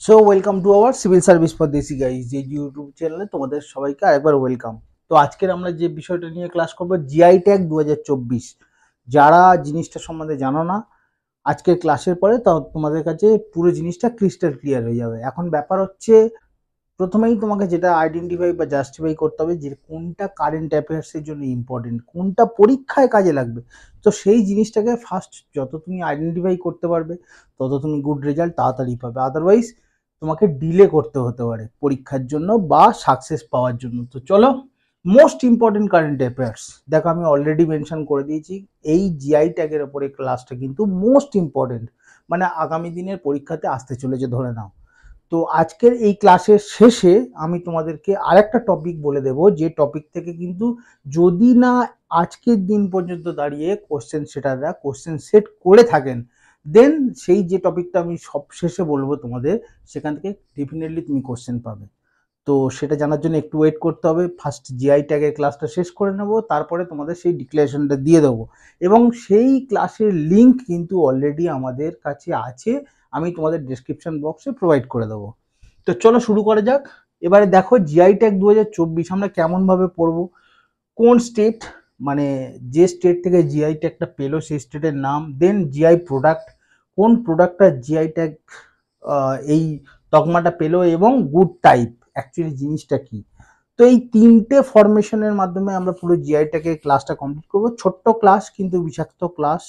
So welcome to our civil service for দেশি guys যে YouTube চ্যানেলে তোমাদের সবাইকে আরেকবার ওয়েলকাম। তো আজকের আমরা যে বিষয়টা নিয়ে ক্লাস করবো জিআই ট্যাগ 2024। যারা জিনিসটা সম্বন্ধে জানো না, আজকের ক্লাসের পরে তা তোমাদের কাছে পুরো জিনিসটা ক্রিস্টাল ক্লিয়ার হয়ে যাবে। এখন ব্যাপার হচ্ছে, প্রথমেই তোমাকে যেটা আইডেন্টিফাই বা জাস্টিফাই করতে হবে যে কোনটা কারেন্ট অ্যাফেয়ার্সের জন্য ইম্পর্টেন্ট, কোনটা পরীক্ষায় কাজে লাগবে। তো সেই জিনিসটাকে ফার্স্ট যত তুমি আইডেন্টিফাই করতে পারবে, তত তুমি গুড রেজাল্ট তাড়াতাড়ি পাবে। আদারওয়াইজ তোমাকে ডিলে করতে হতে পারে পরীক্ষার জন্য বা সাকসেস পাওয়ার জন্য। তো চলো, মোস্ট ইম্পর্টেন্ট কারেন্ট অ্যাফেয়ার্স দেখো, আমি অলরেডি মেনশন করে দিয়েছি এই জিআই ট্যাগের ওপরে ক্লাসটা কিন্তু মোস্ট ইম্পর্টেন্ট, মানে আগামী দিনের পরীক্ষাতে আসতে চলেছে ধরে নাও। তো আজকের এই ক্লাসের শেষে আমি তোমাদেরকে আরেকটা টপিক বলে দেব, যে টপিক থেকে কিন্তু যদি না আজকের দিন পর্যন্ত দাঁড়িয়ে কোশ্চেন সেটাররা কোশ্চেন সেট করে থাকেন, দেন সেই যে টপিকটা আমি সব শেষে বলবো তোমাদের, সেখান থেকে ডেফিনেটলি তুমি কোশ্চেন পাবে। তো সেটা জানার জন্য একটু ওয়েট করতে হবে। ফার্স্ট জিআই ট্যাগের ক্লাসটা শেষ করে নেব, তারপরে তোমাদের সেই ডিক্লারেশনটা দিয়ে দেবো। এবং সেই ক্লাসের লিঙ্ক কিন্তু অলরেডি আমাদের কাছে আছে, আমি তোমাদের ডেসক্রিপশন বক্সে প্রোভাইড করে দেবো। তো চলো শুরু করা যাক। এবারে দেখো জিআই ট্যাগ 2024 আমরা কেমনভাবে পড়বো, কোন স্টেট, মানে যে স্টেট থেকে জিআই ট্যাগটা পেলো সেই স্টেটের নাম, দেন জিআই প্রোডাক্ট, কোন প্রোডাক্টটা জিআই ট্যাগ এই তকমাটা পেলো, এবং গুড টাইপ অ্যাকচুয়ালি জিনিসটা কি। তো এই তিনটে ফরমেশনের মাধ্যমে আমরা পুরো জিআইটাকে ক্লাসটা কমপ্লিট করবো। ছোট্ট ক্লাস কিন্তু বিষাক্ত ক্লাস,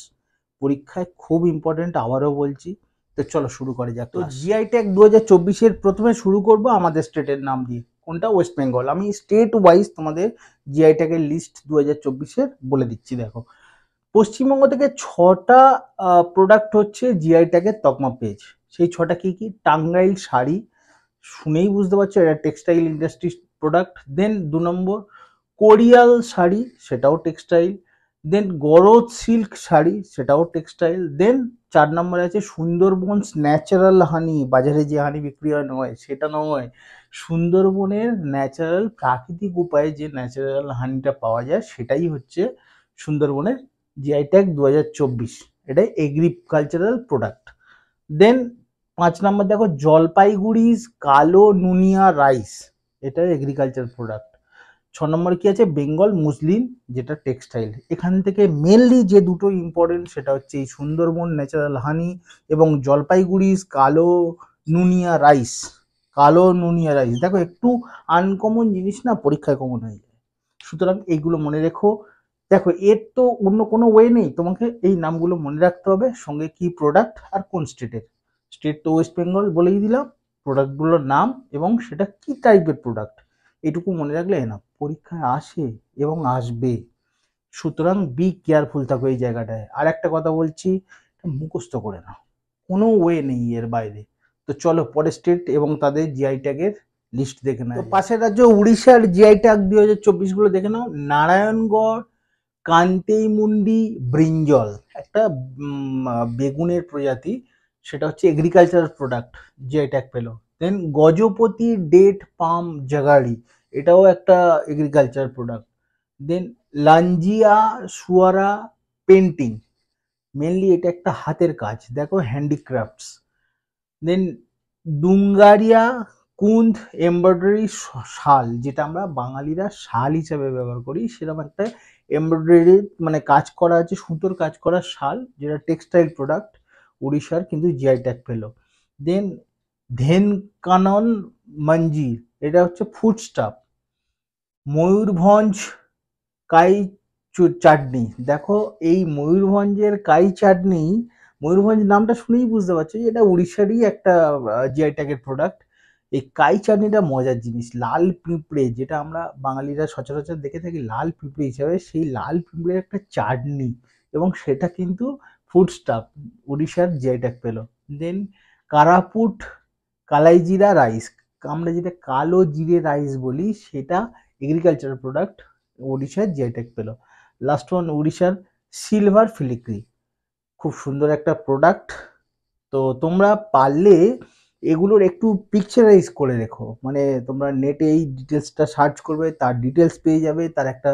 পরীক্ষায় খুব ইম্পর্টেন্ট, আবারও বলছি। তো চলো শুরু করা যাক। তো জিআই ট্যাগ 2024-এর প্রথমে শুরু করব আমাদের স্টেটের নাম দিয়ে, কোনটা? ওয়েস্ট বেঙ্গল। আমি স্টেট ওয়াইজ তোমাদের জিআই ট্যাগের লিস্ট 2024-এর বলে দিচ্ছি। দেখো, পশ্চিমবঙ্গ থেকে 6টা প্রোডাক্ট হচ্ছে জিআই ট্যাগের তকমা পেয়েছে। সেই 6টা কি কি? টাঙ্গাইল শাড়ি, শুনেই বুঝতে পারছো এটা টেক্সটাইল ইন্ডাস্ট্রি প্রোডাক্ট। দেন 2 নম্বর কোরিয়াল শাড়ি, সেটাও টেক্সটাইল। দেন গরজ সিল্ক শাড়ি, সেটাও টেক্সটাইল। দেন 4 নম্বরে আছে সুন্দরবন ন্যাচারাল হানি, বাজারে যে হানি বিক্রি হয় নয় সেটা নয়, সুন্দরবনের ন্যাচারাল প্রাকৃতিক উপায়ে যে ন্যাচারাল হানিটা পাওয়া যায় সেটাই হচ্ছে সুন্দরবনের জিআই ট্যাগ 2024। এটা এগ্রিকালচারাল প্রোডাক্ট। দেন 5 নম্বর দেখো জলপাইগুড়ির কালো নুনিয়া রাইস, এটা এগ্রিকালচার প্রোডাক্ট। 6 নম্বর কি আছে? বেঙ্গল মুসলিন, যেটা টেক্সটাইল। এখান থেকে মেনলি যে দুটো ইম্পর্টেন্ট সেটা হচ্ছে এই সুন্দরবন ন্যাচারাল হানি এবং জলপাইগুড়ির কালো নুনিয়া রাইস। কালো নুনিয়া রাইস দেখো, একটু আনকমন জিনিস না, পরীক্ষায় কমন হয়ে যায়, সুতরাং এইগুলো মনে রেখো। দেখো, এর তো অন্য কোনো ওয়ে নেই, তোমাকে এই নামগুলো মনে রাখতে হবে, সঙ্গে কি প্রোডাক্ট আর কোন স্টেটের। স্টেট তো ওয়েস্ট বেঙ্গল বলেই দিলাম, প্রোডাক্টগুলোর নাম এবং সেটা কি টাইপের প্রোডাক্ট, এটুকু মনে রাখলে না, পরীক্ষায় আসে এবং আসবে। সুতরাং বি কেয়ারফুল থাকো এই জায়গাটায়। আর একটা কথা বলছি, মুখস্থ করে নাও, কোনো ওয়ে নেই এর বাইরে। তো চলো পরের স্টেট এবং তাদের জিআই ট্যাগের লিস্ট দেখে নাও। পাশের রাজ্য উড়িষ্যার জিআই ট্যাগ 2024 গুলো দেখে নাও। নারায়ণগড় কান্তেইমুন্ডি ব্রিঞ্জল, একটা বেগুনের প্রজাতি, সেটা হচ্ছে এগ্রিকালচারাল প্রোডাক্ট, জিআই ট্যাগ পেলো। দেন গজপতি ডেট পাম জাগাড়ি, এটাও একটা এগ্রিকালচার প্রোডাক্ট। দেন লাঞ্জিয়া সুয়ারা পেন্টিং, মেনলি এটা একটা হাতের কাজ, দেখো হ্যান্ডিক্রাফটস। দেন ডুঙ্গারিয়া কুন্দ এমব্রয়ডারি শাল, যেটা আমরা বাঙালিরা শাল হিসেবে ব্যবহার করি, সেরকম একটা এমব্রয়ডারি মানে কাজ করা আছে, সুতোর কাজ করা শাল, যেটা টেক্সটাইল প্রোডাক্ট, উড়িষ্যার কিন্তু জিআই ট্যাগ পেলো। দেন ধেনকানন মঞ্জির, এটা হচ্ছে ফুড স্টাফ। ময়ূরভঞ্জ কাই চাটনি, দেখো এই ময়ূরভঞ্জের কাই চাটনি, ময়ূরভঞ্জ নামটা শুনেই বুঝতে পারছো যে এটা উড়িষ্যারই একটা জিআই ট্যাগের প্রোডাক্ট। এই কাই চাটনিটা মজার জিনিস, লাল পিঁপড়ে, যেটা আমরা বাঙালিরা সচরাচর দেখে থাকি লাল পিঁপড়ে হিসাবে, সেই লাল পিঁপড়ের একটা চাটনি, এবং সেটা কিন্তু ফুড স্টাফ, উড়িষ্যার জিআই ট্যাগ পেলো। দেন কারাপুট কালাইজিরা রাইস, আমরা যেটা কালো জিরে রাইস বলি, সেটা এগ্রিকালচারাল প্রোডাক্ট, উড়িষ্যার জিআই ট্যাগ পেলো। লাস্ট ওয়ান উড়িষ্যার সিলভার ফিলিগ্রি, খুব সুন্দর একটা প্রোডাক্ট। তো তোমরা পারলে এগুলোর একটু পিকচারাইজ করে রেখো, মানে তোমরা নেটে এই ডিটেলসটা সার্চ করবে, তার ডিটেলস পেয়ে যাবে, তার একটা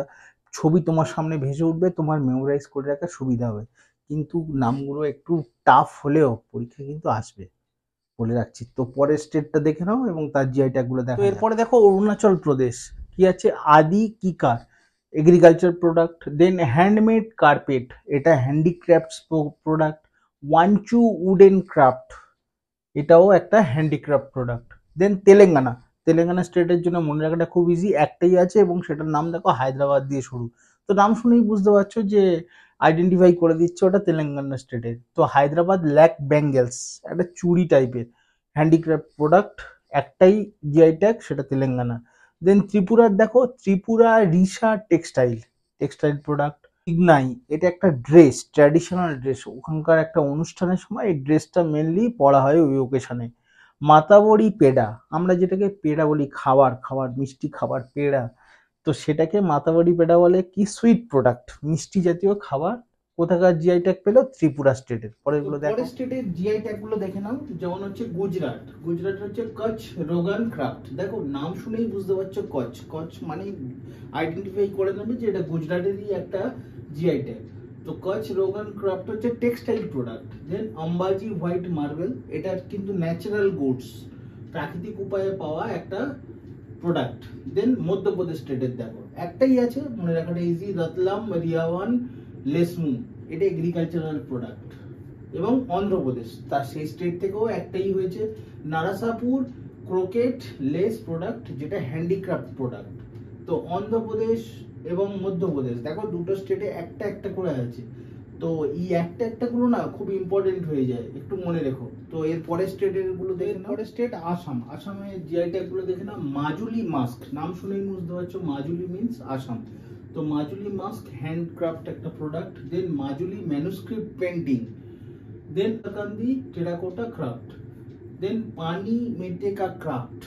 ছবি তোমার সামনে ভেসে উঠবে, তোমার মেমোরাইজ করে রাখার সুবিধা হবে। কিন্তু নামগুলো একটু টাফ হলেও পরীক্ষা কিন্তু আসবে। বলে রাখছি। তো পরের স্টেটটা দেখে নাও এবং তার জিআই ট্যাগগুলো দেখো। এরপরে দেখো অরুণাচল প্রদেশ কি আছে, আদি কিকার এগ্রিকালচার প্রোডাক্ট। দেন হ্যান্ডমেড কার্পেট, এটা হ্যান্ডিক্রাফটস প্রোডাক্ট। ওয়ানচু উডেন ক্রাফট, এটাও একটা হ্যান্ডিক্রাফট প্রোডাক্ট। দেন তেলেঙ্গানা, তেলেঙ্গানা স্টেটের জন্য মনে রাখাটা খুব ইজি, একটাই আছে এবং সেটার নাম দেখো হায়দ্রাবাদ দিয়ে শুরু। তো নাম শুনেই বুঝতে পারছো যে আইডেন্টিফাই করে দিচ্ছে ওটা তেলেঙ্গানা স্টেটের। তো হায়দ্রাবাদ ল্যাক ব্যাঙ্গেলস, একটা চুড়ি টাইপের হ্যান্ডিক্রাফট প্রোডাক্ট, একটাই জিআই ট্যাগ, সেটা তেলেঙ্গানা। দেন ত্রিপুরার দেখো, Tripura Risa textile, textile product. নাই, এটা একটা ড্রেস, ট্র্যাডিশনাল ড্রেস, ওখানকার একটা অনুষ্ঠানের সময় এই ড্রেসটা মেনলি পরা হয় ওই ওকেশনে। মাতাবড়ি পেড়া, আমরা যেটাকে পেড়া বলি, খাবার খাবার মিষ্টি খাবার পেড়া, তো সেটাকে মাতাবাড়ি পেড়া বলে কি, সুইট প্রোডাক্ট, মিষ্টি জাতীয় খাবার। কোথাকার জিআই ট্যাগ পেলো, ত্রিপুরা স্টেটের। পরেরগুলো দেখো, পরের স্টেটের জিআই ট্যাগ গুলো দেখে নাও। যেমন হচ্ছে গুজরাট, গুজরাট হচ্ছে কচ্ছ রোগান ক্রাফট। দেখো নাম শুনেই বুঝতে পারছো কচ্ছ, কচ্ছ মানে আইডেন্টিফাই করে নেবে যে এটা গুজরাটেরই একটা জিআই ট্যাগ। তো কচ্ছ রোগান ক্রাফট হচ্ছে টেক্সটাইল প্রোডাক্ট। দেন আম্বাজি হোয়াইট মার্বেল, এটা কিন্তু ন্যাচারাল গুডস, প্রাকৃতিক উপায়ে পাওয়া একটা প্রোডাক্ট। দেন মধ্যপ্রদেশ স্টেটের দেখো একটাই আছে, মনে রাখাটা ইজি, রতলাম রিয়াওয়ান লেসমু, এটা এগ্রিকালচারাল প্রোডাক্ট। এবং অন্ধ্রপ্রদেশ, তার সেই স্টেট থেকেও একটাই হয়েছে, নারাসাপুর ক্রোকেট লেস প্রোডাক্ট, যেটা হ্যান্ডিক্রাফট প্রোডাক্ট। তো অন্ধ্রপ্রদেশ এবং মধ্যপ্রদেশ দেখো দুটো স্টেটে একটা একটা করে আছে। তো এই একটা একটা গুলো না খুব ইম্পর্টেন্ট হয়ে যায়, একটু মনে রেখো। তো এর পরের স্টেটের গুলো দেখে নাও। পরের স্টেট আসাম, আসামের জিআই ট্যাগ গুলো দেখে নাও। মাজুলি মাস্ক, নাম শুনেই বুঝতে পারছো মাজুলি মিন্স আসাম। তো মাজুলি মাস্ক হ্যান্ডক্রাফট একটা product. Then Majuli manuscript painting. Then Kandi terracotta craft. Then Pani Meteka craft,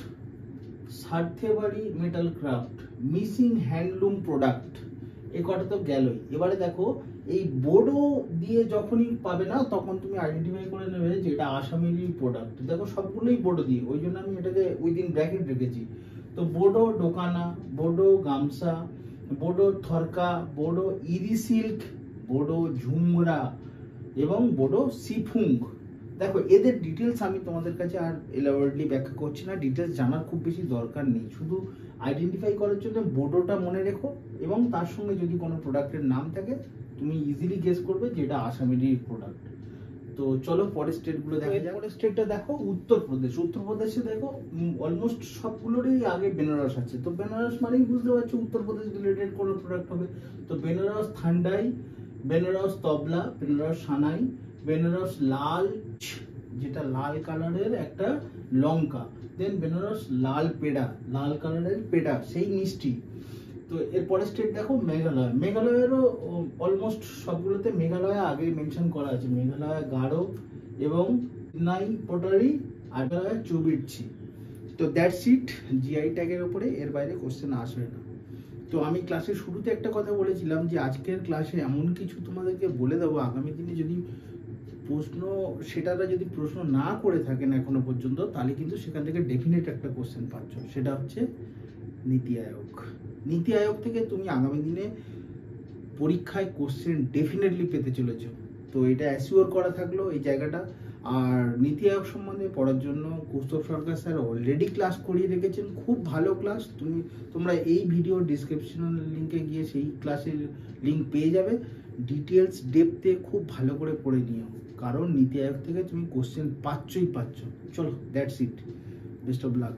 Sarthebari metal craft, Mising handloom product. এই কটা তো গেলই। এবারে দেখো এই বোডো দিয়ে যখনই পাবে না তখন তুমি আইডেন্টিফাই করে নেবে যে এটা আসামেরই প্রোডাক্ট। দেখো সবগুলোই বোডো দিয়ে, ওই জন্য আমি এটাকে উইদিন ব্র্যাকেট রেখেছি। তো বোডো ডোকানা, বোডো গামছা, বোডো থরকা, বোডো ইরি সিল্ক, বোডো ঝুমরা এবং বোডো সিফুং। দেখো এদের ডিটেলস আমি তোমাদের কাছে আর এলাবোরেটলি ব্যাখ্যা করছি না, ডিটেলস জানার খুব বেশি দরকার নেই, শুধু আইডেন্টিফাই করার জন্য বোডোটা মনে রেখো এবং তার সঙ্গে যদি কোনো প্রোডাক্টের নাম থাকে তুমি ইজিলি গেস করবে যে এটা আসামেরই প্রোডাক্ট। তো চলো পরের স্টেটগুলো দেখা যাক। পরের স্টেটটা দেখো উত্তরপ্রদেশ। উত্তরপ্রদেশে দেখো অলমোস্ট সবগুলোরই আগে বেনারস আছে। তো বেনারস মানেই বুঝতে পারছো উত্তরপ্রদেশ রিলেটেড কোনো প্রোডাক্ট হবে। তো বেনারস থান্ডাই, বেনারস তবলা, বেনারস সানাই, বেনারস লাল, যেটা লাল কালারের একটা লঙ্কা। দেন বেনারস লাল পেড়া, লাল কালারের পেড়া, সেই মিষ্টি। তো এরপরের স্টেট দেখো মেঘালয়। মেঘালয়েরও অলমোস্ট সবগুলোতে মেঘালয় আগে মেনশন করা আছে, মেঘালয় গারো এবং নাই পটারি আর চুবিরছি। তো দ্যাটস ইট জিআই ট্যাগের উপরে, এর বাইরে কোশ্চেন আসবে না। তো আমি ক্লাসের শুরুতে একটা কথা বলেছিলাম যে আজকের ক্লাসে এমন কিছু তোমাদেরকে বলে দেবো, আগামী দিনে যদি প্রশ্ন সেটারা যদি প্রশ্ন না করে থাকেন এখনো পর্যন্ত, তাহলে কিন্তু সেখান থেকে ডেফিনেট একটা কোশ্চেন পাচ্ছ, সেটা হচ্ছে নীতি আয়োগ। নীতি আয়োগ থেকে তুমি আগামী দিনে পরীক্ষায় কোশ্চেন ডেফিনেটলি পেতে চলেছো। তো এটা অ্যাসিওর করা থাকলো এই জায়গাটা। আর নীতি আয়োগ সম্বন্ধে পড়ার জন্য কৌস্তব সরকার স্যার অলরেডি ক্লাস করিয়ে রেখেছেন, খুব ভালো ক্লাস। তোমরা এই ভিডিও ডিসক্রিপশন লিঙ্কে গিয়ে সেই ক্লাসের লিঙ্ক পেয়ে যাবে। ডিটেলস ডেপথে খুব ভালো করে পড়ে নিও, কারণ নীতি আয়োগ থেকে তুমি কোশ্চেন পাচ্ছই পাচ্ছ। চলো that's it, best of luck.